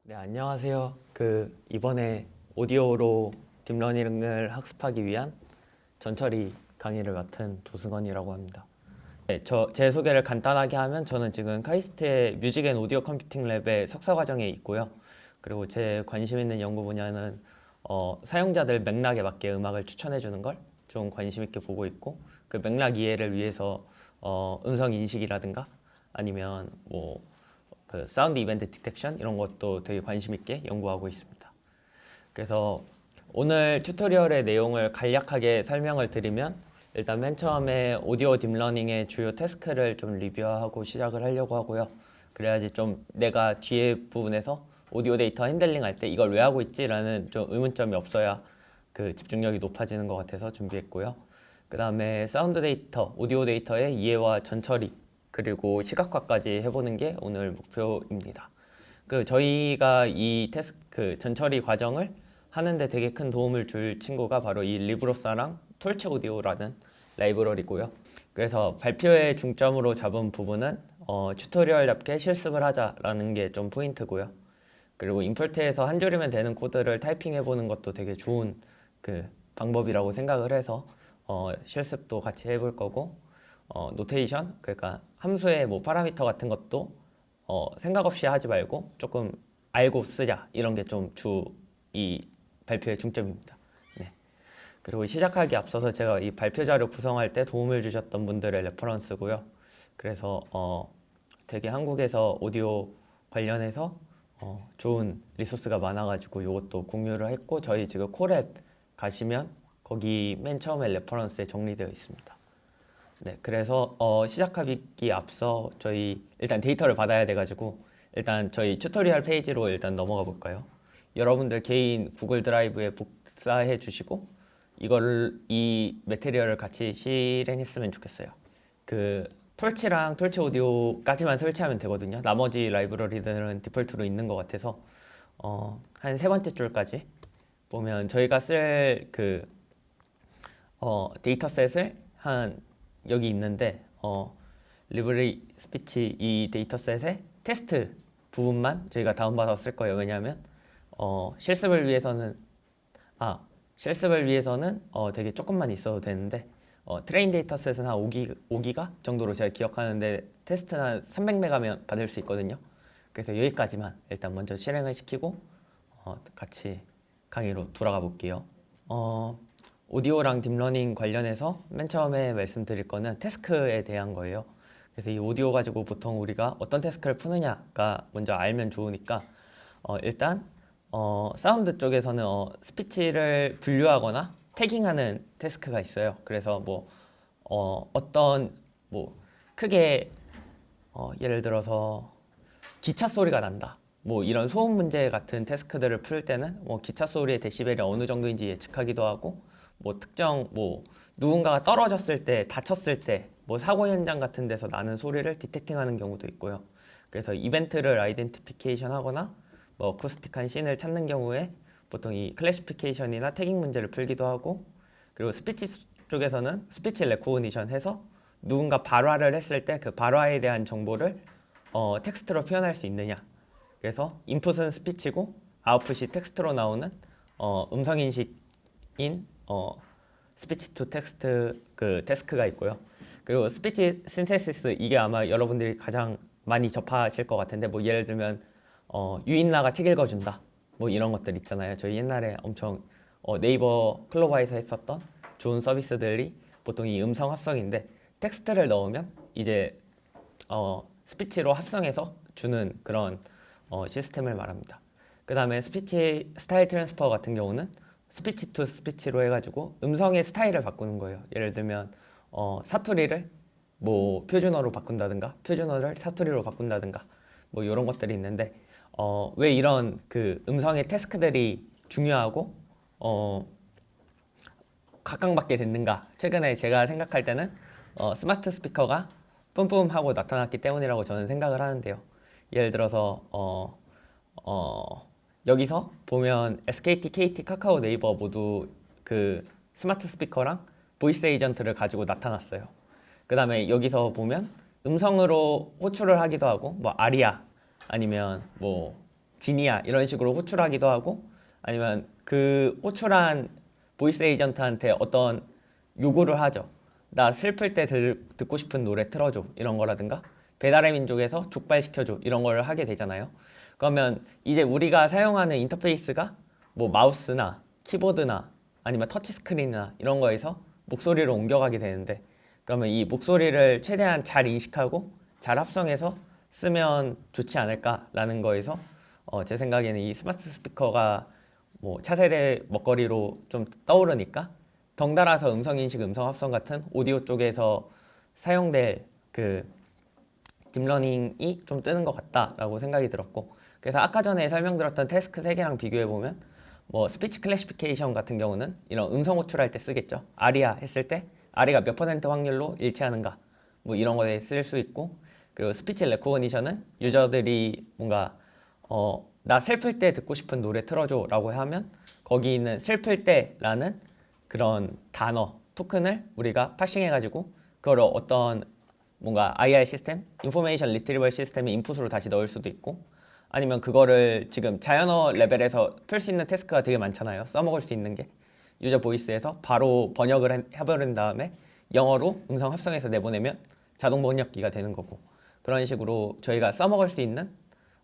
네, 안녕하세요. 이번에 오디오로 딥러닝을 학습하기 위한 전처리 강의를 맡은 조승원이라고 합니다. 네, 제 소개를 간단하게 하면 저는 지금 카이스트의 뮤직 앤 오디오 컴퓨팅 랩의 석사 과정에 있고요. 그리고 제 관심 있는 연구 분야는 사용자들 맥락에 맞게 음악을 추천해 주는 걸 좀 관심 있게 보고 있고, 그 맥락 이해를 위해서 음성 인식이라든가 아니면 그 사운드 이벤트 디텍션 이런 것도 되게 관심 있게 연구하고 있습니다. 그래서 오늘 튜토리얼의 내용을 간략하게 설명을 드리면, 일단 맨 처음에 오디오 딥러닝의 주요 태스크를 좀 리뷰하고 시작을 하려고 하고요. 그래야지 좀 내가 뒤에 부분에서 오디오 데이터 핸들링 할 때 이걸 왜 하고 있지? 라는 좀 의문점이 없어야 그 집중력이 높아지는 것 같아서 준비했고요. 그 다음에 사운드 데이터, 오디오 데이터의 이해와 전처리, 그리고 시각화까지 해보는 게 오늘 목표입니다. 그 저희가 이 그 전처리 과정을 하는데 되게 큰 도움을 줄 친구가 바로 이 리브로사랑 톨츠 오디오라는 라이브러리고요. 그래서 발표의 중점으로 잡은 부분은 튜토리얼답게 실습을 하자라는 게 좀 포인트고요. 그리고 인플트에서 한 줄이면 되는 코드를 타이핑해보는 것도 되게 좋은 그 방법이라고 생각을 해서 실습도 같이 해볼 거고, 노테이션, 그러니까 함수의 뭐 파라미터 같은 것도 생각 없이 하지 말고 조금 알고 쓰자, 이런 게 좀 이 발표의 중점입니다. 네. 그리고 시작하기 앞서서 제가 이 발표 자료 구성할 때 도움을 주셨던 분들의 레퍼런스고요. 그래서 되게 한국에서 오디오 관련해서 좋은 리소스가 많아가지고 이것도 공유를 했고, 저희 지금 콜앱 가시면 거기 맨 처음에 레퍼런스에 정리되어 있습니다. 네, 그래서 시작하기 앞서 저희 일단 데이터를 받아야 돼가지고 일단 저희 튜토리얼 페이지로 일단 넘어가 볼까요? 여러분들 개인 구글 드라이브에 복사해 주시고 이 매테리얼을 같이 실행했으면 좋겠어요. 그 톨치랑 톨치 오디오까지만 설치하면 되거든요. 나머지 라이브러리들은 디폴트로 있는 것 같아서 한 세 번째 줄까지 보면 저희가 쓸 데이터셋을 한 여기 있는데 리브리 스피치 이 데이터셋의 테스트 부분만 저희가 다운받아 쓸 거예요. 왜냐하면 실습을 위해서는 되게 조금만 있어도 되는데 트레인 데이터셋은 한 5기가 정도로 제가 기억하는데 테스트는 한 300메가면 받을 수 있거든요. 그래서 여기까지만 일단 먼저 실행을 시키고 같이 강의로 돌아가 볼게요. 오디오랑 딥러닝 관련해서 맨 처음에 말씀드릴 거는 태스크에 대한 거예요. 그래서 이 오디오 가지고 보통 우리가 어떤 태스크를 푸느냐가 먼저 알면 좋으니까 일단 사운드 쪽에서는 스피치를 분류하거나 태깅하는 태스크가 있어요. 그래서 어떤 크게 예를 들어서 기차 소리가 난다, 이런 소음 문제 같은 태스크들을 풀 때는 기차 소리의 데시벨이 어느 정도인지 예측하기도 하고, 특정 누군가가 떨어졌을 때, 다쳤을 때, 사고 현장 같은 데서 나는 소리를 디텍팅하는 경우도 있고요. 그래서 이벤트를 아이덴티피케이션 하거나 어쿠스틱한 씬을 찾는 경우에 보통 이 클래시피케이션이나 태깅 문제를 풀기도 하고, 그리고 스피치 쪽에서는 스피치 레코그니션 해서 누군가 발화를 했을 때 그 발화에 대한 정보를 텍스트로 표현할 수 있느냐. 그래서 인풋은 스피치고 아웃풋이 텍스트로 나오는 음성 인식인 스피치 투 텍스트 그 태스크가 있고요. 그리고 스피치 신세시스, 이게 아마 여러분들이 가장 많이 접하실 것 같은데, 예를 들면 유인나가 책 읽어준다, 이런 것들 있잖아요. 저희 옛날에 엄청 네이버 클로바에서 했었던 좋은 서비스들이 보통 이 음성 합성인데, 텍스트를 넣으면 이제 스피치로 합성해서 주는 그런 시스템을 말합니다. 그 다음에 스피치 스타일 트랜스퍼 같은 경우는 스피치 투 스피치로 해가지고 음성의 스타일을 바꾸는 거예요. 예를 들면 사투리를 표준어로 바꾼다든가, 표준어를 사투리로 바꾼다든가, 이런 것들이 있는데, 왜 이런 그 음성의 태스크들이 중요하고 각광받게 됐는가? 최근에 제가 생각할 때는 스마트 스피커가 뿜뿜 하고 나타났기 때문이라고 저는 생각을 하는데요. 예를 들어서 여기서 보면 SKT, KT, 카카오, 네이버 모두 그 스마트 스피커랑 보이스 에이전트를 가지고 나타났어요. 그 다음에 여기서 보면 음성으로 호출을 하기도 하고 뭐 아리아 아니면 뭐 지니아 이런 식으로 호출하기도 하고 아니면 그 호출한 보이스 에이전트한테 어떤 요구를 하죠. 나 슬플 때 듣고 싶은 노래 틀어줘 이런 거라든가 배달의 민족에서 족발 시켜줘 이런 걸 하게 되잖아요. 그러면 이제 우리가 사용하는 인터페이스가 뭐 마우스나 키보드나 아니면 터치스크린이나 이런 거에서 목소리를 옮겨가게 되는데 그러면 이 목소리를 최대한 잘 인식하고 잘 합성해서 쓰면 좋지 않을까라는 거에서 제 생각에는 이 스마트 스피커가 뭐 차세대 먹거리로 좀 떠오르니까 덩달아서 음성인식, 음성합성 같은 오디오 쪽에서 사용될 그 딥러닝이 좀 뜨는 것 같다라고 생각이 들었고 그래서 아까 전에 설명드렸던 태스크 3개랑 비교해보면 뭐 스피치 클래시피케이션 같은 경우는 이런 음성 호출할 때 쓰겠죠. 아리아 했을 때 아리가 몇 퍼센트 확률로 일치하는가 뭐 이런 거에 쓸 수 있고 그리고 스피치 레코그니션은 유저들이 뭔가 나 슬플 때 듣고 싶은 노래 틀어줘 라고 하면 거기 있는 슬플 때라는 그런 단어, 토큰을 우리가 파싱해가지고 그걸 어떤 뭔가 IR 시스템, 인포메이션 리트리벌 시스템의 인풋으로 다시 넣을 수도 있고 아니면 그거를 지금 자연어 레벨에서 풀 수 있는 태스크가 되게 많잖아요. 써먹을 수 있는 게 유저 보이스에서 바로 번역을 해버린 다음에 영어로 음성 합성해서 내보내면 자동 번역기가 되는 거고 그런 식으로 저희가 써먹을 수 있는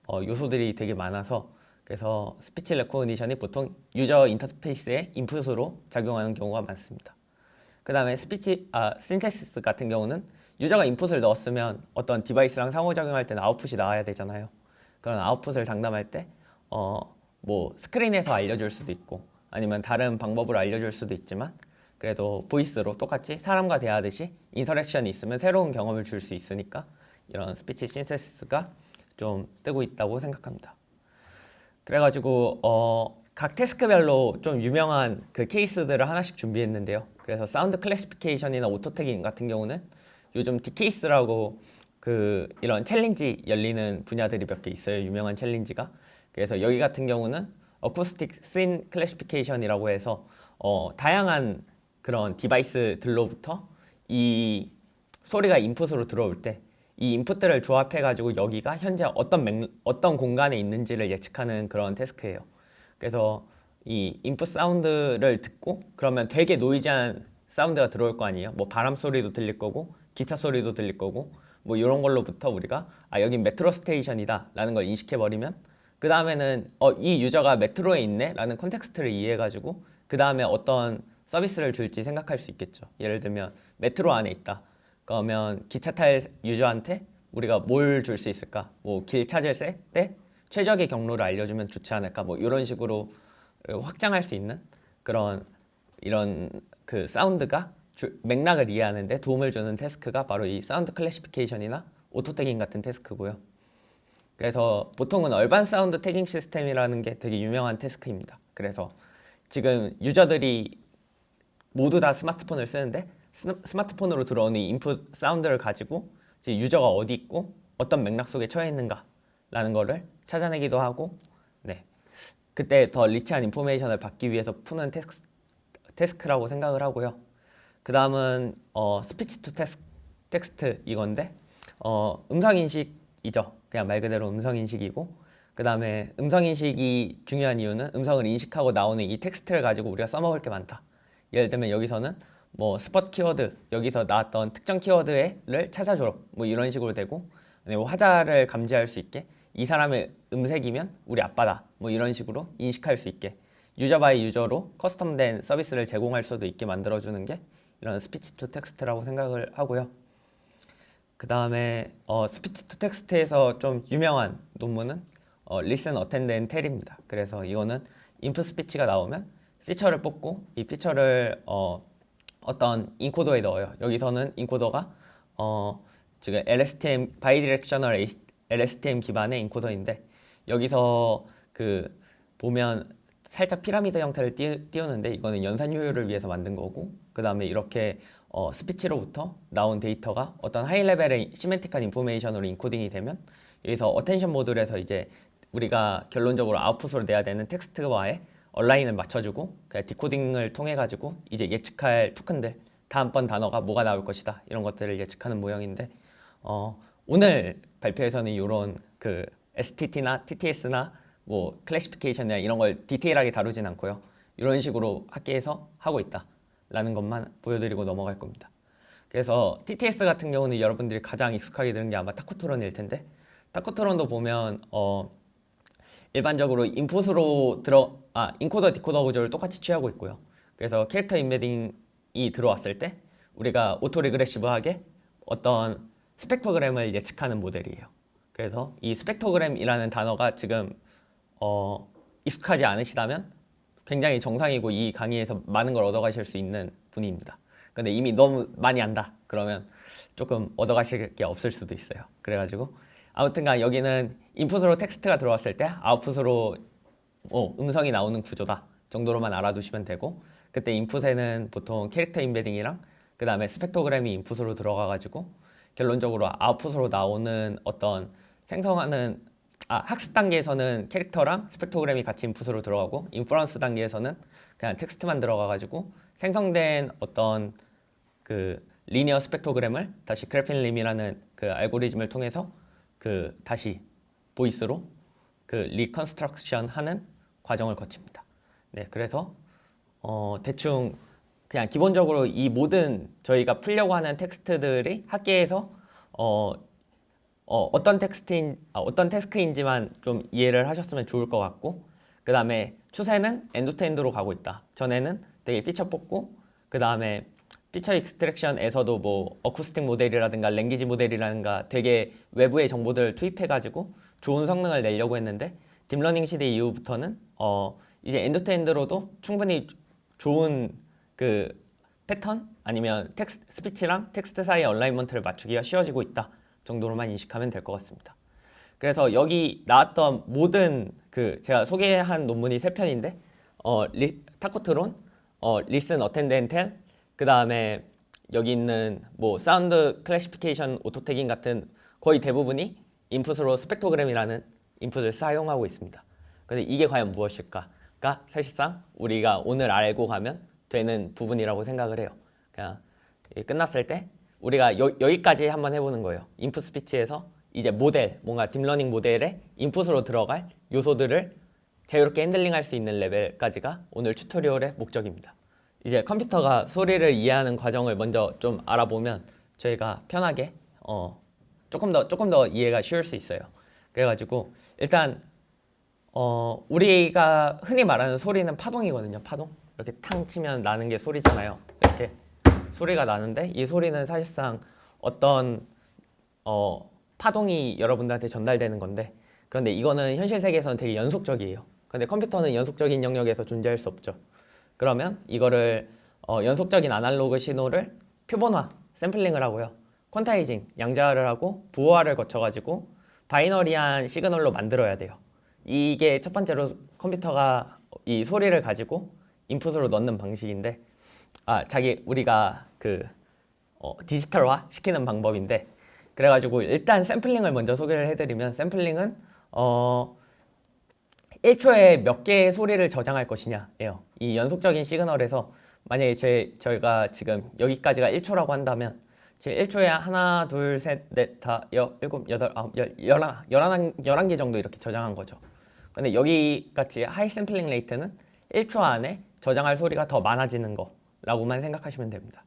요소들이 되게 많아서 그래서 스피치 레코그니션이 보통 유저 인터페이스의 인풋으로 작용하는 경우가 많습니다. 그 다음에 신테시스 같은 경우는 유저가 인풋을 넣었으면 어떤 디바이스랑 상호작용할 때는 아웃풋이 나와야 되잖아요. 그런 아웃풋을 장담할 때 뭐 스크린에서 알려줄 수도 있고 아니면 다른 방법으로 알려줄 수도 있지만 그래도 보이스로 똑같이 사람과 대하듯이 인터랙션이 있으면 새로운 경험을 줄 수 있으니까 이런 스피치 신테시스가 좀 뜨고 있다고 생각합니다. 그래가지고 각 태스크별로 좀 유명한 그 케이스들을 하나씩 준비했는데요. 그래서 사운드 클래시피케이션이나 오토 태깅 같은 경우는 요즘 디케이스라고 그 이런 챌린지 열리는 분야들이 몇 개 있어요. 유명한 챌린지가. 그래서 여기 같은 경우는 어쿠스틱 씬 클래시피케이션이라고 해서 다양한 그런 디바이스들로부터 이 소리가 인풋으로 들어올 때 이 인풋들을 조합해가지고 여기가 현재 어떤 공간에 있는지를 예측하는 그런 태스크예요. 그래서 이 인풋 사운드를 듣고 그러면 되게 노이즈한 사운드가 들어올 거 아니에요. 뭐 바람 소리도 들릴 거고 기차 소리도 들릴 거고 뭐 이런 걸로부터 우리가 여긴 메트로 스테이션이다 라는 걸 인식해 버리면 그 다음에는 이 유저가 메트로에 있네 라는 컨텍스트를 이해해 가지고 그 다음에 어떤 서비스를 줄지 생각할 수 있겠죠. 예를 들면 메트로 안에 있다 그러면 기차 탈 유저한테 우리가 뭘 줄 수 있을까? 뭐 길 찾을 때 최적의 경로를 알려주면 좋지 않을까? 뭐 이런 식으로 확장할 수 있는 그런 이런 그 사운드가 맥락을 이해하는데 도움을 주는 태스크가 바로 이 사운드 클래시피케이션이나 오토 태깅 같은 태스크고요. 그래서 보통은 얼반 사운드 태깅 시스템이라는 게 되게 유명한 태스크입니다. 그래서 지금 유저들이 모두 다 스마트폰을 쓰는데 스마트폰으로 들어오는 인풋 사운드를 가지고 이제 유저가 어디 있고 어떤 맥락 속에 처해 있는가라는 거를 찾아내기도 하고 네. 그때 더 리치한 인포메이션을 받기 위해서 푸는 태스크라고 생각을 하고요. 그 다음은 스피치 투 텍스트 이건데 음성인식이죠. 그냥 말 그대로 음성인식이고 그 다음에 음성인식이 중요한 이유는 음성을 인식하고 나오는 이 텍스트를 가지고 우리가 써먹을 게 많다. 예를 들면 여기서는 뭐 스폿 키워드 여기서 나왔던 특정 키워드를 찾아줘 뭐 이런 식으로 되고 뭐 화자를 감지할 수 있게 이 사람의 음색이면 우리 아빠다 뭐 이런 식으로 인식할 수 있게 유저 바이 유저로 커스텀된 서비스를 제공할 수도 있게 만들어주는 게 이런 스피치 투 텍스트라고 생각을 하고요. 그 다음에 스피치 투 텍스트에서 좀 유명한 논문은 Listen, Attend and Tell입니다. 그래서 이거는 인풋 스피치가 나오면 피처를 뽑고 이 피처를 어떤 인코더에 넣어요. 여기서는 인코더가 지금 LSTM 바이디렉셔널 LSTM 기반의 인코더인데 여기서 그 보면 살짝 피라미드 형태를 띄우는데 이거는 연산 효율을 위해서 만든 거고 그 다음에 이렇게 스피치로부터 나온 데이터가 어떤 하이 레벨의 시멘틱한 인포메이션으로 인코딩이 되면 여기서 어텐션 모듈에서 이제 우리가 결론적으로 아웃풋으로 내야 되는 텍스트와의 얼라인을 맞춰주고 디코딩을 통해 가지고 이제 예측할 토큰들 다음번 단어가 뭐가 나올 것이다 이런 것들을 예측하는 모형인데 오늘 발표에서는 이런 그 STT나 TTS나 뭐 클래시피케이션이나 이런 걸 디테일하게 다루진 않고요. 이런 식으로 학계에서 하고 있다라는 것만 보여드리고 넘어갈 겁니다. 그래서 TTS 같은 경우는 여러분들이 가장 익숙하게 들은 게 아마 타코트론일 텐데, 타코트론도 보면 일반적으로 인코더 디코더 구조를 똑같이 취하고 있고요. 그래서 캐릭터 인베딩이 들어왔을 때 우리가 오토 리그레시브하게 어떤 스펙토그램을 예측하는 모델이에요. 그래서 이 스펙토그램이라는 단어가 지금 익숙하지 않으시다면 굉장히 정상이고 이 강의에서 많은 걸 얻어가실 수 있는 분입니다. 근데 이미 너무 많이 안다 그러면 조금 얻어가실 게 없을 수도 있어요. 그래가지고 아무튼간 여기는 인풋으로 텍스트가 들어왔을 때 아웃풋으로 음성이 나오는 구조다 정도로만 알아두시면 되고, 그때 인풋에는 보통 캐릭터 인베딩이랑 그 다음에 스펙토그램이 인풋으로 들어가가지고 결론적으로 아웃풋으로 나오는 어떤 생성하는 학습 단계에서는 캐릭터랑 스펙토그램이 같이 인풋으로 들어가고, 인퍼런스 단계에서는 그냥 텍스트만 들어가가지고 생성된 어떤 그 리니어 스펙토그램을 다시 그래핀림이라는 그 알고리즘을 통해서 그 다시 보이스로 그 리컨스트럭션 하는 과정을 거칩니다. 네, 그래서 대충 그냥 기본적으로 이 모든 저희가 풀려고 하는 텍스트들이 학계에서 어떤 태스크인지만 좀 이해를 하셨으면 좋을 것 같고, 그 다음에 추세는 엔드 투 엔드로 가고 있다. 전에는 되게 피처 뽑고, 그 다음에 피처 익스트랙션에서도 뭐 어쿠스틱 모델이라든가 랭귀지 모델이라든가 되게 외부의 정보들을 투입해가지고 좋은 성능을 내려고 했는데, 딥러닝 시대 이후부터는 이제 엔드 투 엔드로도 충분히 좋은 그 패턴 아니면 스피치랑 텍스트 사이의 얼라이먼트를 맞추기가 쉬워지고 있다 정도로만 인식하면 될 것 같습니다. 그래서 여기 나왔던 모든 그 제가 소개한 논문이 3편인데 타코트론, 리슨 어텐덴텔, 그 다음에 여기 있는 뭐 사운드 클래시피케이션 오토태깅 같은 거의 대부분이 인풋으로 스펙토그램이라는 인풋을 사용하고 있습니다. 근데 이게 과연 무엇일까가 사실상 우리가 오늘 알고 가면 되는 부분이라고 생각을 해요. 그냥 끝났을 때 우리가 여기까지 한번 해보는 거예요. 인풋 스피치에서 이제 뭔가 딥러닝 모델의 인풋으로 들어갈 요소들을 자유롭게 핸들링할 수 있는 레벨까지가 오늘 튜토리얼의 목적입니다. 이제 컴퓨터가 소리를 이해하는 과정을 먼저 좀 알아보면 저희가 편하게 조금 더 이해가 쉬울 수 있어요. 그래가지고 일단 우리가 흔히 말하는 소리는 파동이거든요. 파동. 이렇게 탕 치면 나는 게 소리잖아요. 이렇게 소리가 나는데 이 소리는 사실상 어떤 파동이 여러분들한테 전달되는 건데, 그런데 이거는 현실 세계에서는 되게 연속적이에요. 근데 컴퓨터는 연속적인 영역에서 존재할 수 없죠. 그러면 이거를 연속적인 아날로그 신호를 표본화, 샘플링을 하고요. 퀀타이징, 양자화를 하고 부호화를 거쳐가지고 바이너리한 시그널로 만들어야 돼요. 이게 첫 번째로 컴퓨터가 이 소리를 가지고 인풋으로 넣는 방식인데, 우리가 그 디지털화 시키는 방법인데, 그래가지고 일단 샘플링을 먼저 소개를 해드리면, 샘플링은 1초에 몇 개의 소리를 저장할 것이냐예요. 이 연속적인 시그널에서 만약에 저희가 지금 여기까지가 1초라고 한다면 지금 1초에 하나, 둘, 셋, 넷, 다, 일곱, 여덟, 아홉, 열한 개 정도 이렇게 저장한 거죠. 근데 여기 같이 하이 샘플링 레이트는 1초 안에 저장할 소리가 더 많아지는 거라고만 생각하시면 됩니다.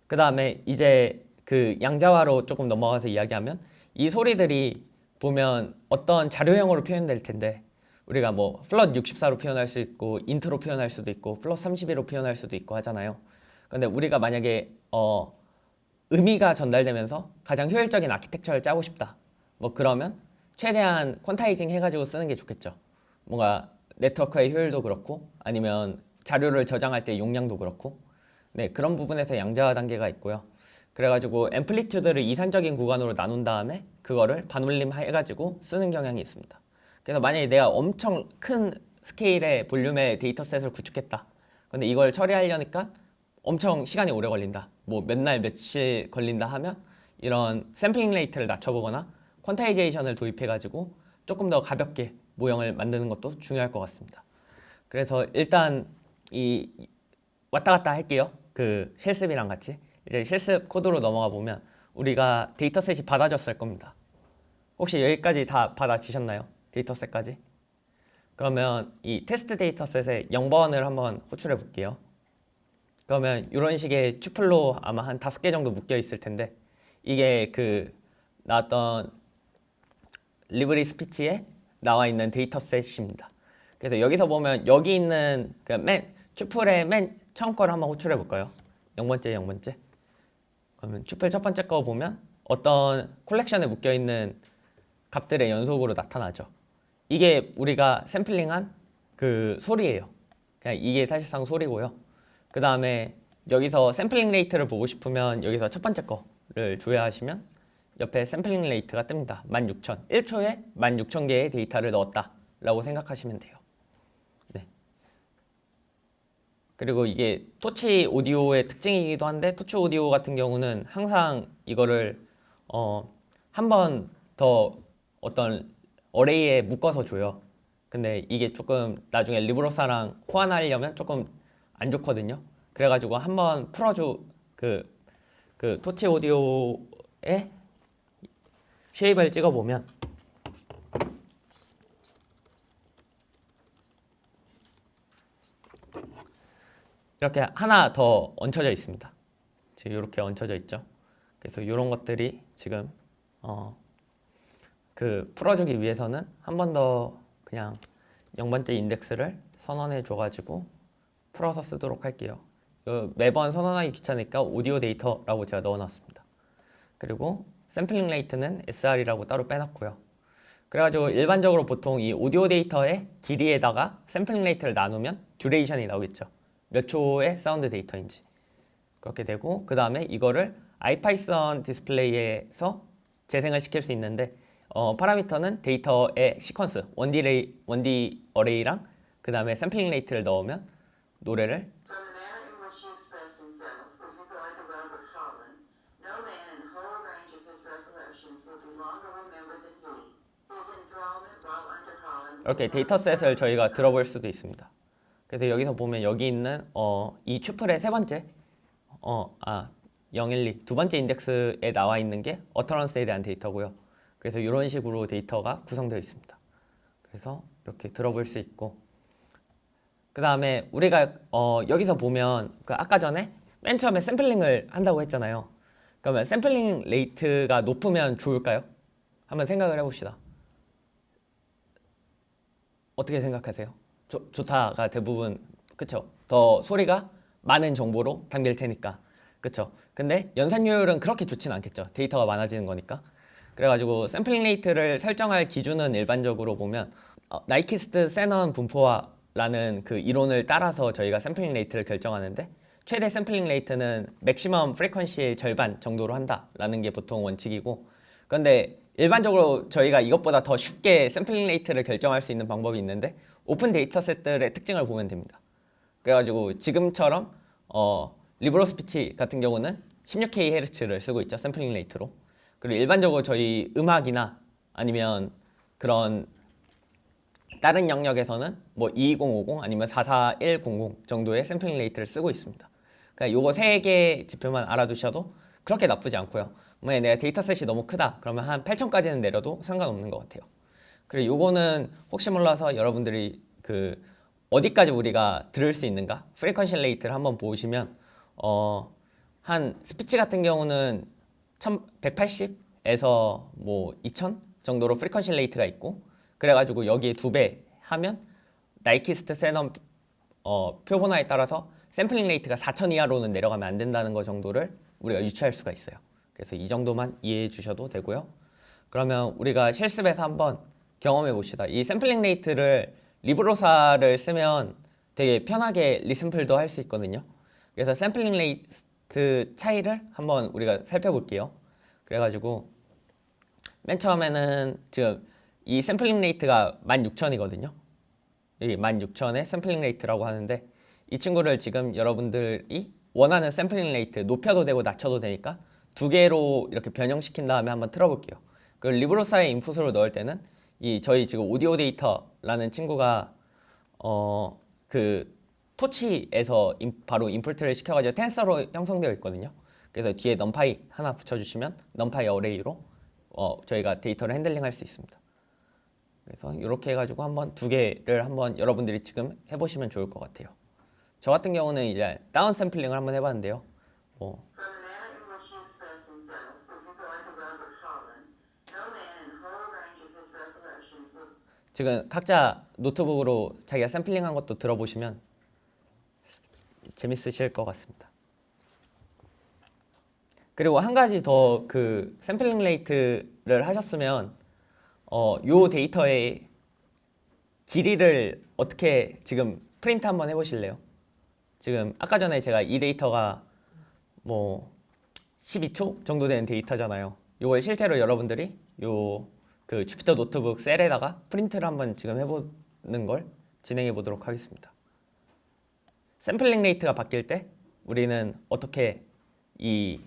그 다음에 이제 그 양자화로 조금 넘어가서 이야기하면, 이 소리들이 보면 어떤 자료형으로 표현될 텐데, 우리가 뭐 플롯 64로 표현할 수 있고 인트로 표현할 수도 있고 플롯 32로 표현할 수도 있고 하잖아요. 근데 우리가 만약에 의미가 전달되면서 가장 효율적인 아키텍처를 짜고 싶다, 뭐 그러면 최대한 퀀타이징 해가지고 쓰는 게 좋겠죠. 뭔가 네트워크의 효율도 그렇고 아니면 자료를 저장할 때 용량도 그렇고, 네, 그런 부분에서 양자화 단계가 있고요. 그래가지고 앰플리튜드를 이산적인 구간으로 나눈 다음에 그거를 반올림 해가지고 쓰는 경향이 있습니다. 그래서 만약에 내가 엄청 큰 스케일의 볼륨의 데이터셋을 구축했다. 근데 이걸 처리하려니까 엄청 시간이 오래 걸린다. 뭐 몇 날 며칠 걸린다 하면 이런 샘플링 레이트를 낮춰보거나 퀀타이제이션을 도입해가지고 조금 더 가볍게 모형을 만드는 것도 중요할 것 같습니다. 그래서 일단 왔다 갔다 할게요. 그 실습이랑 같이. 이제 실습 코드로 넘어가 보면 우리가 데이터셋이 받아졌을 겁니다. 혹시 여기까지 다 받아지셨나요? 데이터셋까지? 그러면 이 테스트 데이터셋의 0번을 한번 호출해 볼게요. 그러면 이런 식의 튜플로 아마 한 5개 정도 묶여 있을 텐데, 이게 그 나왔던 리브리 스피치에 나와 있는 데이터셋입니다. 그래서 여기서 보면 여기 있는 그 튜플의 맨 처음 거를 한번 호출해 볼까요? 0번째, 0번째. 그러면 튜플 첫 번째 거 보면 어떤 콜렉션에 묶여 있는 값들의 연속으로 나타나죠. 이게 우리가 샘플링한 그 소리예요. 그냥 이게 사실상 소리고요. 그 다음에 여기서 샘플링 레이트를 보고 싶으면 여기서 첫 번째 거를 조회하시면 옆에 샘플링 레이트가 뜹니다. 16,000. 1초에 16,000개의 데이터를 넣었다 라고 생각하시면 돼요. 네. 그리고 이게 토치 오디오의 특징이기도 한데, 토치 오디오 같은 경우는 항상 이거를 한 번 더 어떤 어레이에 묶어서 줘요. 근데 이게 조금 나중에 리브로사랑 호환하려면 조금 안 좋거든요. 그래가지고 한번 풀어주 그 토치 오디오의 쉐입을 찍어보면 이렇게 하나 더 얹혀져 있습니다. 지금 이렇게 얹혀져 있죠. 그래서 이런 것들이 지금 그 풀어주기 위해서는 한 번 더 그냥 0번째 인덱스를 선언해 줘가지고 풀어서 쓰도록 할게요. 매번 선언하기 귀찮으니까 오디오 데이터라고 제가 넣어놨습니다. 그리고 샘플링 레이트는 SR이라고 따로 빼놨고요. 그래가지고 일반적으로 보통 이 오디오 데이터의 길이에다가 샘플링 레이트를 나누면 듀레이션이 나오겠죠. 몇 초의 사운드 데이터인지. 그렇게 되고, 그 다음에 이거를 아이파이썬 디스플레이에서 재생을 시킬 수 있는데, 파라미터는 데이터의 시퀀스, 1D 어레이랑 그 다음에 샘플링 레이트를 넣으면 노래를 이렇게 데이터셋을 저희가 들어볼 수도 있습니다. 그래서 여기서 보면 여기 있는 이 튜플의 세 번째 012 두 번째 인덱스에 나와 있는 게 어터런스에 대한 데이터고요. 그래서 이런 식으로 데이터가 구성되어 있습니다. 그래서 이렇게 들어볼 수 있고, 그 다음에 우리가 여기서 보면 그 아까 전에 맨 처음에 샘플링을 한다고 했잖아요. 그러면 샘플링 레이트가 높으면 좋을까요? 한번 생각을 해봅시다. 어떻게 생각하세요? 좋다가 대부분, 그쵸? 더 소리가 많은 정보로 담길 테니까, 그쵸? 근데 연산율은 그렇게 좋진 않겠죠. 데이터가 많아지는 거니까. 그래가지고 샘플링 레이트를 설정할 기준은 일반적으로 보면 나이키스트 세넌 분포화라는 그 이론을 따라서 저희가 샘플링 레이트를 결정하는데, 최대 샘플링 레이트는 맥시멈 프리퀀시의 절반 정도로 한다라는 게 보통 원칙이고, 그런데 일반적으로 저희가 이것보다 더 쉽게 샘플링 레이트를 결정할 수 있는 방법이 있는데, 오픈 데이터셋들의 특징을 보면 됩니다. 그래가지고 지금처럼 리브로 스피치 같은 경우는 16kHz를 쓰고 있죠. 샘플링 레이트로. 그리고 일반적으로 저희 음악이나 아니면 그런 다른 영역에서는 뭐 22050 아니면 44100 정도의 샘플링 레이트를 쓰고 있습니다. 그러니까 요거 세 개 지표만 알아두셔도 그렇게 나쁘지 않고요. 만약에 내가 데이터셋이 너무 크다 그러면 한 8000까지는 내려도 상관없는 것 같아요. 그리고 요거는 혹시 몰라서 여러분들이 그 어디까지 우리가 들을 수 있는가 프리퀀시 레이트를 한번 보시면 한 스피치 같은 경우는 180에서 뭐 2000 정도로 프리퀀시 레이트가 있고, 그래가지고 여기에 2배 하면 나이키스트 세넌 표본화에 따라서 샘플링 레이트가 4000 이하로는 내려가면 안 된다는 거 정도를 우리가 유추할 수가 있어요. 그래서 이 정도만 이해해 주셔도 되고요. 그러면 우리가 실습에서 한번 경험해 봅시다. 이 샘플링 레이트를 리브로사를 쓰면 되게 편하게 리샘플도 할 수 있거든요. 그래서 샘플링 레이트 차이를 한번 우리가 살펴볼게요. 그래가지고 맨 처음에는 지금 이 샘플링 레이트가 16,000이거든요. 여기 16,000의 샘플링 레이트라고 하는데, 이 친구를 지금 여러분들이 원하는 샘플링 레이트 높여도 되고 낮춰도 되니까 두 개로 이렇게 변형시킨 다음에 한번 틀어볼게요. 그 리브로사의 인풋으로 넣을 때는 이 저희 지금 오디오 데이터라는 친구가 그 토치에서 바로 인풋을 시켜가지고 텐서로 형성되어 있거든요. 그래서 뒤에 numpy 하나 붙여주시면 numpy 어레이로 저희가 데이터를 핸들링할 수 있습니다. 그래서 이렇게 해가지고 한번 두 개를 한번 여러분들이 지금 해보시면 좋을 것 같아요. 저 같은 경우는 이제 다운 샘플링을 한번 해봤는데요. 지금 각자 노트북으로 자기가 샘플링한 것도 들어보시면 재밌으실 것 같습니다. 그리고 한 가지 더 그 샘플링 레이트를 하셨으면 요 데이터의 길이를 어떻게 지금 프린트 한번 해보실래요? 지금 아까 전에 제가 이 데이터가 뭐 12초 정도 되는 데이터잖아요. 이걸 실제로 여러분들이 요 그 주피터 노트북 셀에다가 프린트를 한번 지금 해보는 걸 진행해 보도록 하겠습니다. 샘플링 레이트가 바뀔 때 우리는 어떻게 이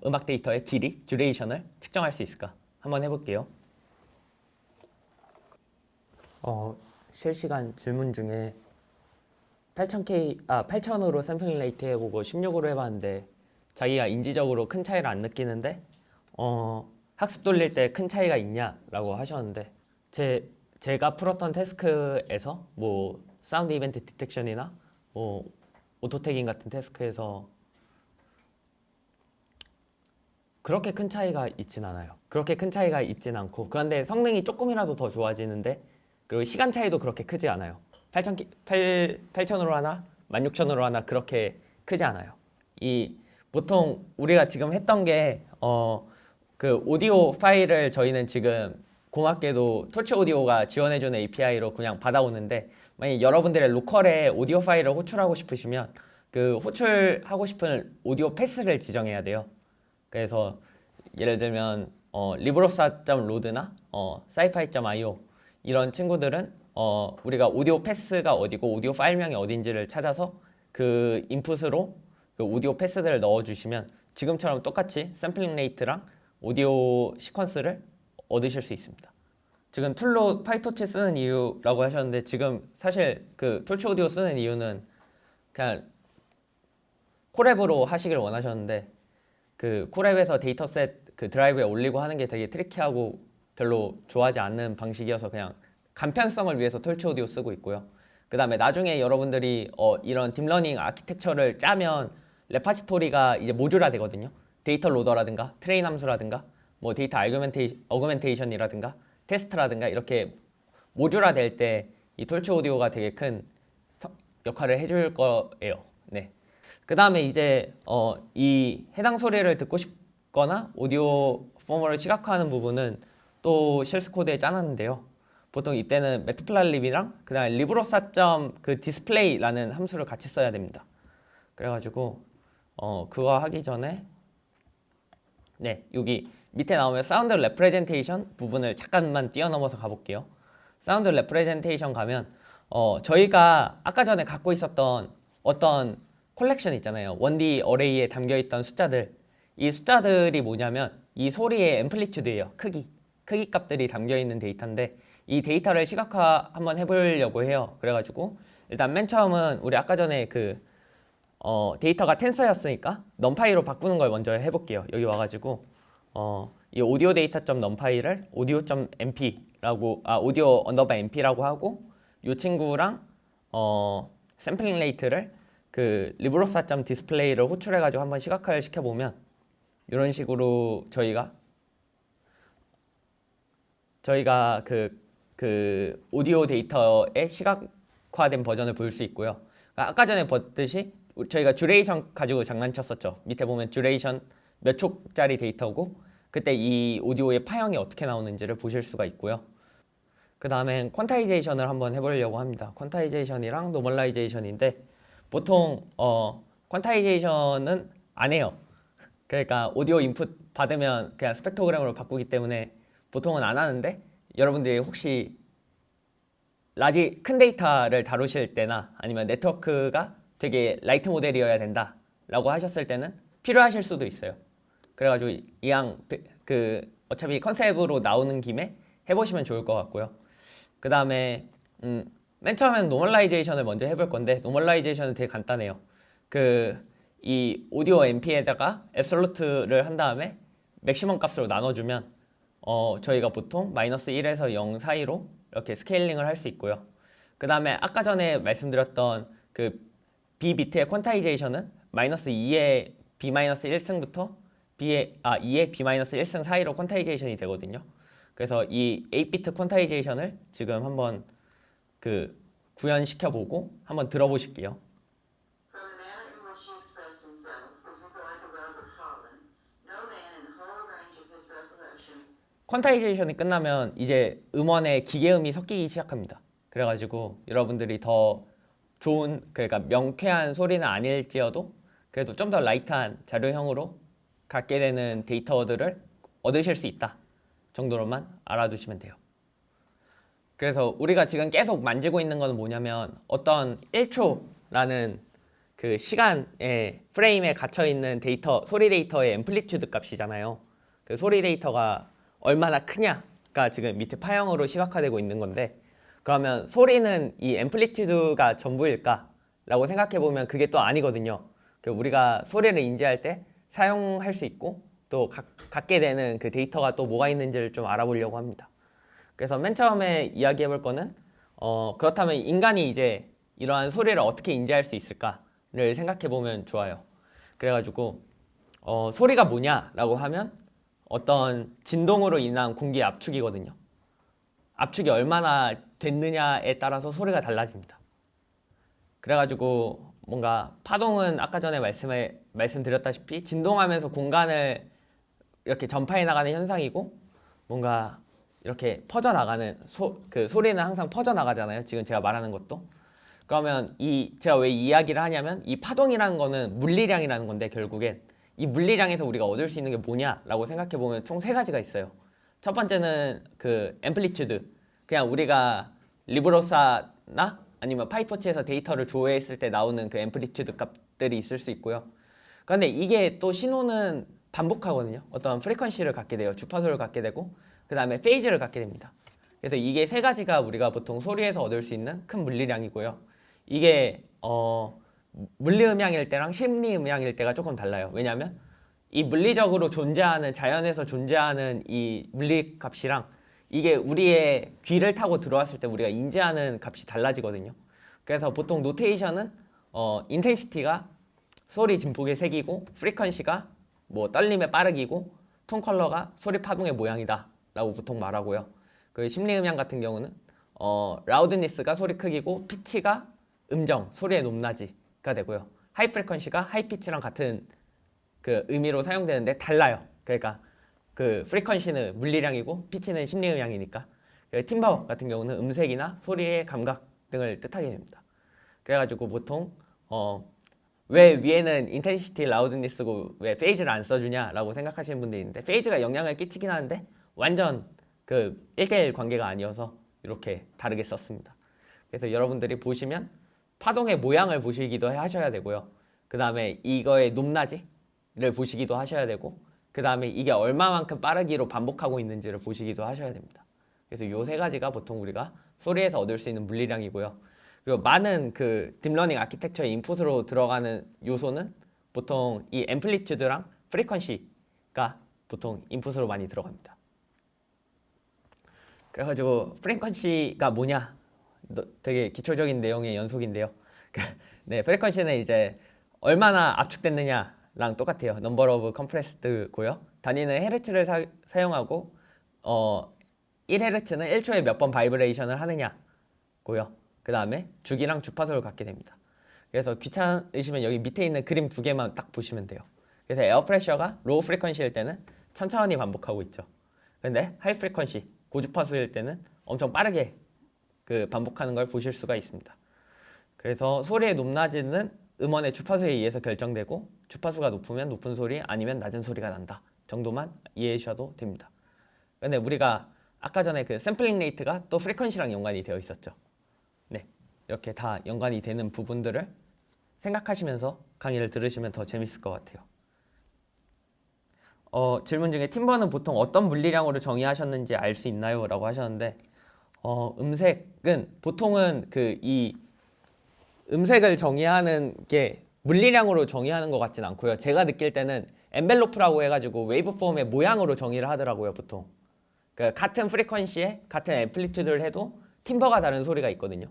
음악 데이터의 길이, 듀레이션을 측정할 수 있을까? 한번 해볼게요. 실시간 질문 중에 8000으로 샘플링 레이트 해보고 16으로 해봤는데 자기가 인지적으로 큰 차이를 안 느끼는데 학습 돌릴 때 큰 차이가 있냐라고 하셨는데 제가 풀었던 태스크에서 뭐 사운드 이벤트 디텍션이나 뭐 오토 태깅 같은 태스크에서 그렇게 큰 차이가 있진 않아요. 그렇게 큰 차이가 있진 않고 그런데 성능이 조금이라도 더 좋아지는데 그리고 시간 차이도 그렇게 크지 않아요. 8000으로 하나 16000으로 하나 그렇게 크지 않아요. 보통 우리가 지금 했던 게 그 오디오 파일을 저희는 지금 고맙게도 토치 오디오가 지원해주는 API로 그냥 받아오는데 만약 여러분들의 로컬에 오디오 파일을 호출하고 싶으시면 그 호출하고 싶은 오디오 패스를 지정해야 돼요. 그래서 예를 들면 librosa.load나 scify.io 이런 친구들은 우리가 오디오 패스가 어디고 오디오 파일명이 어딘지를 찾아서 그 인풋으로 그 오디오 패스들을 넣어주시면 지금처럼 똑같이 샘플링 레이트랑 오디오 시퀀스를 얻으실 수 있습니다. 지금 툴로 파이토치 쓰는 이유라고 하셨는데 지금 사실 그 톨치 오디오 쓰는 이유는 그냥 콜앱으로 하시길 원하셨는데 그 콜앱에서 데이터셋 그 드라이브에 올리고 하는 게 되게 트리키하고 별로 좋아하지 않는 방식이어서 그냥 간편성을 위해서 톨치 오디오 쓰고 있고요. 그 다음에 나중에 여러분들이 이런 딥러닝 아키텍처를 짜면 레파지토리가 이제 모듈화 되거든요. 데이터 로더라든가 트레인 함수라든가 뭐 데이터 어그멘테이션이라든가 테스트라든가 이렇게 모듈화 될 때 이 톨치 오디오가 되게 큰 역할을 해줄 거예요. 네. 그 다음에 이제 이 해당 소리를 듣고 싶거나 오디오 포머를 시각화하는 부분은 또 실스 코드에 짜놨는데요. 보통 이때는 매트플라립이랑 그 다음에 librosa.그 display라는 함수를 같이 써야 됩니다. 그래가지고 그거 하기 전에 네 여기 밑에 나오면 사운드 레프레젠테이션 부분을 잠깐만 뛰어넘어서 가볼게요. 사운드 레프레젠테이션 가면 저희가 아까 전에 갖고 있었던 어떤 콜렉션 있잖아요. 1D 어레이에 담겨있던 숫자들 이 숫자들이 뭐냐면 이 소리의 앰플리튜드예요. 크기 값들이 담겨있는 데이터인데 이 데이터를 시각화 한번 해보려고 해요. 그래가지고 일단 맨 처음은 우리 아까 전에 그 데이터가 텐서였으니까 numpy로 바꾸는 걸 먼저 해볼게요. 여기 와가지고 이 오디오 데이터.numpy를 audio.mp라고 audio underbar mp라고 하고 이 친구랑 샘플링 레이트를 그 librosa.display를 호출해가지고 한번 시각화를 시켜보면 이런 식으로 저희가 그 오디오 데이터의 시각화된 버전을 볼 수 있고요. 아까 전에 봤듯이 저희가 듀레이션 가지고 장난쳤었죠. 밑에 보면 듀레이션 몇 초짜리 데이터고 그때 이 오디오의 파형이 어떻게 나오는지를 보실 수가 있고요. 그 다음엔 퀀타이제이션을 한번 해보려고 합니다. 퀀타이제이션이랑 노멀라이제이션인데 보통 퀀타이제이션은 안 해요. 그러니까 오디오 인풋 받으면 그냥 스펙트로그램으로 바꾸기 때문에 보통은 안 하는데 여러분들이 혹시 큰 데이터를 다루실 때나 아니면 네트워크가 되게 라이트 모델이어야 된다 라고 하셨을 때는 필요하실 수도 있어요. 그래가지고 어차피 컨셉으로 나오는 김에 해보시면 좋을 것 같고요. 그 다음에 맨 처음엔 노멀라이제이션을 먼저 해볼 건데 노멀라이제이션은 되게 간단해요. 이 오디오 MP에다가 앱솔루트를 한 다음에 맥시멈 값으로 나눠주면 저희가 보통 -1에서 0 사이로 이렇게 스케일링을 할 수 있고요. 그 다음에 아까 전에 말씀드렸던 그 B 비트의 퀀타이제이션은 -2의 B-1승부터 2의 B-1승 사이로 퀀타이제이션이 되거든요. 그래서 이 8비트 퀀타이제이션을 지금 한번 그 구현시켜보고 한번 들어보실게요. 퀀타이제이션이 끝나면 이제 음원에 기계음이 섞이기 시작합니다. 그래가지고 여러분들이 더 좋은, 그러니까 명쾌한 소리는 아닐지어도 그래도 좀 더 라이트한 자료형으로 갖게 되는 데이터들을 얻으실 수 있다 정도로만 알아두시면 돼요. 그래서 우리가 지금 계속 만지고 있는 건 뭐냐면 어떤 1초라는 그 시간의 프레임에 갇혀있는 데이터, 소리 데이터의 앰플리튜드 값이잖아요. 그 소리 데이터가 얼마나 크냐가 지금 밑에 파형으로 시각화되고 있는 건데, 그러면 소리는 이 앰플리튜드가 전부일까? 라고 생각해보면 그게 또 아니거든요. 우리가 소리를 인지할 때 사용할 수 있고 또 갖게 되는 그 데이터가 또 뭐가 있는지를 좀 알아보려고 합니다. 그래서 맨 처음에 이야기해볼 거는 그렇다면 인간이 이제 이러한 소리를 어떻게 인지할 수 있을까를 생각해보면 좋아요. 그래가지고 소리가 뭐냐라고 하면 어떤 진동으로 인한 공기의 압축이거든요. 압축이 얼마나 됐느냐에 따라서 소리가 달라집니다. 그래가지고 뭔가 파동은 아까 전에 말씀드렸다시피 진동하면서 공간을 이렇게 전파해 나가는 현상이고, 뭔가 이렇게 퍼져나가는 그 소리는 항상 퍼져나가잖아요. 지금 제가 말하는 것도. 그러면 제가 왜 이 이야기를 하냐면 이 파동이라는 거는 물리량이라는 건데, 결국엔 이 물리량에서 우리가 얻을 수 있는 게 뭐냐라고 생각해 보면 총 3가지가 있어요. 첫 번째는 그 앰플리튜드, 그냥 우리가 리브로사나 아니면 파이토치에서 데이터를 조회했을 때 나오는 그 앰플리튜드 값들이 있을 수 있고요. 그런데 이게 또 신호는 반복하거든요. 어떤 프리퀀시를 갖게 돼요. 주파수를 갖게 되고 그 다음에 페이즈를 갖게 됩니다. 그래서 이게 3가지가 우리가 보통 소리에서 얻을 수 있는 큰 물리량이고요. 이게 물리음향일 때랑 심리음향일 때가 조금 달라요. 왜냐하면 이 물리적으로 존재하는, 자연에서 존재하는 이 물리값이랑 이게 우리의 귀를 타고 들어왔을 때 우리가 인지하는 값이 달라지거든요. 그래서 보통 노테이션은 인텐시티가 소리 진폭의 색이고, 프리퀀시가 뭐 떨림의 빠르기고, 톤 컬러가 소리 파동의 모양이다 라고 보통 말하고요. 그 심리음향 같은 경우는 라우드니스가 소리 크기고, 피치가 음정, 소리의 높낮이가 되고요. 하이 프리퀀시가 하이 피치랑 같은 그 의미로 사용되는데 달라요. 그러니까 그 프리퀀시는 물리량이고 피치는 심리음향이니까. 팀버 같은 경우는 음색이나 소리의 감각 등을 뜻하게 됩니다. 그래가지고 보통 왜 위에는 인텐시티, 라우드니스고 왜 페이즈를 안 써주냐라고 생각하시는 분들이 있는데, 페이즈가 영향을 끼치긴 하는데 완전 그 1대1 관계가 아니어서 이렇게 다르게 썼습니다. 그래서 여러분들이 보시면 파동의 모양을 보시기도 하셔야 되고요. 그 다음에 이거의 높낮이를 보시기도 하셔야 되고, 그 다음에 이게 얼마만큼 빠르기로 반복하고 있는지를 보시기도 하셔야 됩니다. 그래서 이 3가지가 보통 우리가 소리에서 얻을 수 있는 물리량이고요. 그리고 많은 그 딥러닝 아키텍처의 인풋으로 들어가는 요소는 보통 이 앰플리튜드랑 프리퀀시가 보통 인풋으로 많이 들어갑니다. 그래가지고 프리퀀시가 뭐냐? 되게 기초적인 내용의 연속인데요. 네, 프리퀀시는 이제 얼마나 압축됐느냐랑 똑같아요. Number of Compressed고요. 단위는 헤르츠를 사용하고 1헤르츠는 1초에 몇 번 바이브레이션을 하느냐고요. 그 다음에 주기랑 주파수를 갖게 됩니다. 그래서 귀찮으시면 여기 밑에 있는 그림 2개만 딱 보시면 돼요. 그래서 에어 프레셔가 로우 프리퀀시일 때는 천천히 반복하고 있죠. 근데 하이 프리퀀시, 고주파수일 때는 엄청 빠르게 그 반복하는 걸 보실 수가 있습니다. 그래서 소리의 높낮이는 음원의 주파수에 의해서 결정되고, 주파수가 높으면 높은 소리, 아니면 낮은 소리가 난다 정도만 이해해 주셔도 됩니다. 근데 우리가 아까 전에 그 샘플링 레이트가 또 프리퀀시랑 연관이 되어 있었죠. 네, 이렇게 다 연관이 되는 부분들을 생각하시면서 강의를 들으시면 더 재밌을 것 같아요. 질문 중에 팀버는 보통 어떤 물리량으로 정의하셨는지 알 수 있나요? 라고 하셨는데, 음색은 보통은 이 음색을 정의하는 게 물리량으로 정의하는 것 같진 않고요. 제가 느낄 때는 엔벨로프라고 해가지고 웨이브폼의 모양으로 정의를 하더라고요, 보통. 그 같은 프리퀀시에 같은 앰플리튜드를 해도 팀버가 다른 소리가 있거든요.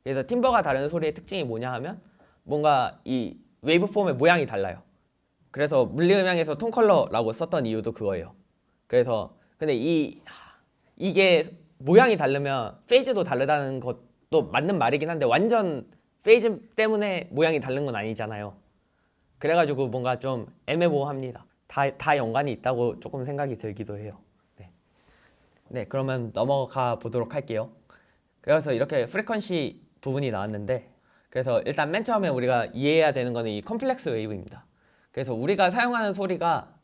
그래서 팀버가 다른 소리의 특징이 뭐냐 하면 뭔가 이 웨이브폼의 모양이 달라요. 그래서 물리음향에서 톤 컬러라고 썼던 이유도 그거예요. 그래서 근데 이게 모양이 다르면 페이즈도 다르다는 것도 맞는 말이긴 한데 완전 페이즈 때문에 모양이 다른 건 아니잖아요. 그래가지고 뭔가 좀 애매모호합니다. 다 연관이 있다고 조금 생각이 들기도 해요. 네, 그러면 넘어가 보도록 할게요. 그래서 이렇게 프리퀀시 부분이 나왔는데, 그래서 일단 맨 처음에 우리가 이해해야 되는 거는 이 컴플렉스 웨이브입니다. 그래서 우리가 사용하는 소리가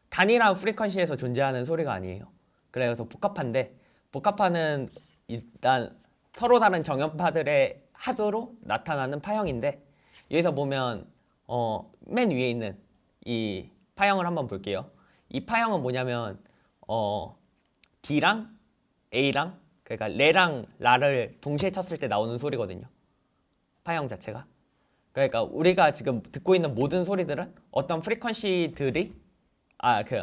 단일한 프리퀀시에서 존재하는 소리가 아니에요. 그래서 복합한데, 복합파는 일단 서로 다른 정연파들의 합으로 나타나는 파형인데, 여기서 보면 맨 위에 있는 이 파형을 한번 볼게요. 이 파형은 뭐냐면 D랑 A랑 그러니까 레랑 라를 동시에 쳤을 때 나오는 소리거든요. 파형 자체가. 그러니까 우리가 지금 듣고 있는 모든 소리들은 어떤 프리퀀시들이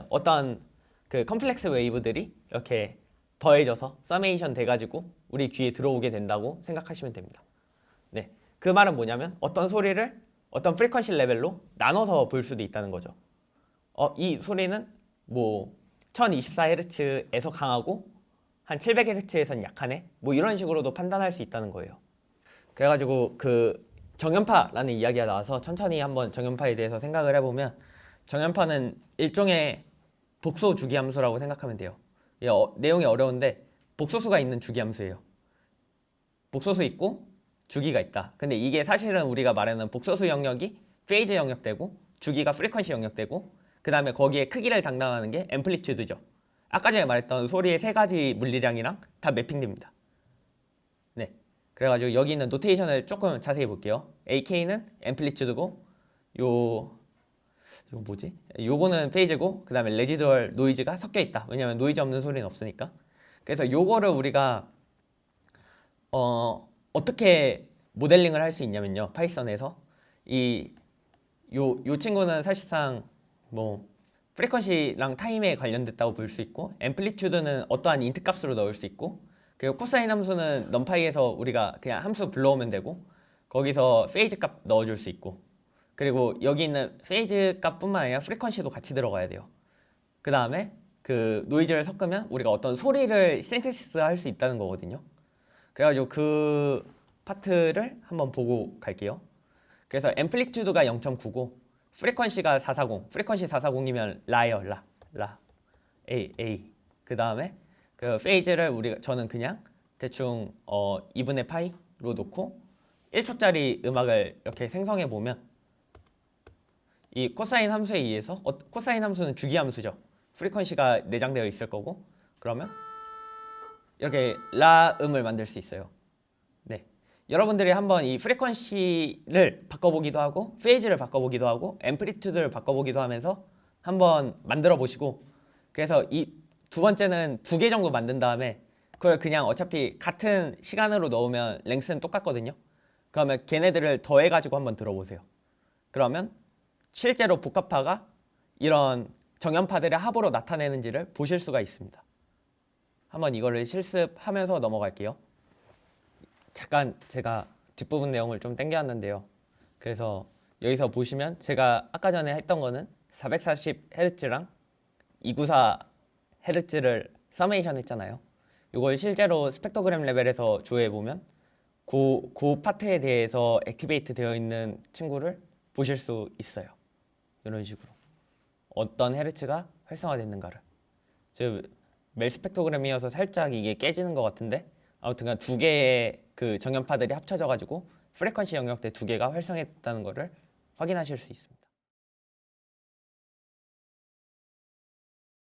어떤 그 컴플렉스 웨이브들이 이렇게 더해져서 서메이션 돼가지고 우리 귀에 들어오게 된다고 생각하시면 됩니다. 네, 그 말은 뭐냐면 어떤 소리를 어떤 프리퀀시 레벨로 나눠서 볼 수도 있다는 거죠. 이 소리는 뭐 1024Hz에서 강하고 한 700Hz에선 약하네? 뭐 이런 식으로도 판단할 수 있다는 거예요. 그래가지고 그 정연파라는 이야기가 나와서 천천히 한번 정연파에 대해서 생각을 해보면 정연파는 일종의 복소 주기함수라고 생각하면 돼요. 내용이 어려운데 복소수가 있는 주기함수예요. 복소수 있고 주기가 있다. 근데 이게 사실은 우리가 말하는 복소수 영역이 페이즈 영역되고 주기가 프리퀀시 영역되고 그 다음에 거기에 크기를 담당하는 게 앰플리튜드죠. 아까 전에 말했던 소리의 세 가지 물리량이랑 다 매핑됩니다. 네, 그래가지고 여기 있는 노테이션을 조금 자세히 볼게요. AK는 앰플리튜드고 요거 뭐지? 요거는 페이즈고 그 다음에 레지두얼 노이즈가 섞여 있다. 왜냐면 노이즈 없는 소리는 없으니까. 그래서 요거를 우리가 어떻게 모델링을 할 수 있냐면요. 파이썬에서 요 친구는 사실상 뭐 프리퀀시랑 타임에 관련됐다고 볼 수 있고 앰플리튜드는 어떠한 인트 값으로 넣을 수 있고 그리고 코사인 함수는 넘파이에서 우리가 그냥 함수 불러오면 되고 거기서 페이즈 값 넣어줄 수 있고 그리고 여기 있는 페이즈 값뿐만 아니라 프리퀀시도 같이 들어가야 돼요. 그 다음에 그 노이즈를 섞으면 우리가 어떤 소리를 신테시스 할 수 있다는 거거든요. 그래가지고 그 파트를 한번 보고 갈게요. 그래서 앰플리튜드가 0.9고 프리퀀시가 440, 프리퀀시 440이면 라예요. 라 A. 그 다음에 그 페이즈를 저는 그냥 대충 2분의 파이로 놓고 1초짜리 음악을 이렇게 생성해 보면 이 코사인 함수에 의해서 코사인 함수는 주기 함수죠. 프리퀀시가 내장되어 있을 거고 그러면 이렇게 라 음을 만들 수 있어요. 네, 여러분들이 한번 이 프리퀀시를 바꿔보기도 하고 페이즈를 바꿔보기도 하고 앰플리튜드를 바꿔보기도 하면서 한번 만들어 보시고 그래서 이 두 번째는 2개 정도 만든 다음에 그걸 그냥 어차피 같은 시간으로 넣으면 랭스는 똑같거든요. 그러면 걔네들을 더해가지고 한번 들어보세요. 그러면 실제로 복합파가 이런 정연파들의 합으로 나타내는지를 보실 수가 있습니다. 한번 이거를 실습하면서 넘어갈게요. 잠깐 제가 뒷부분 내용을 좀 땡겨왔는데요. 그래서 여기서 보시면 제가 아까 전에 했던 거는 440Hz랑 294Hz를 서메이션 했잖아요. 이걸 실제로 스펙트로그램 레벨에서 조회해보면 그 파트에 대해서 액티베이트 되어 있는 친구를 보실 수 있어요. 이런 식으로 어떤 헤르츠가 활성화됐는가를. 즉 멜 스펙트로그램이어서 살짝 이게 깨지는 것 같은데 아무튼 두 개의 그 정연파들이 합쳐져 가지고 프리퀀시 영역대 2개가 활성화됐다는 것을 확인하실 수 있습니다.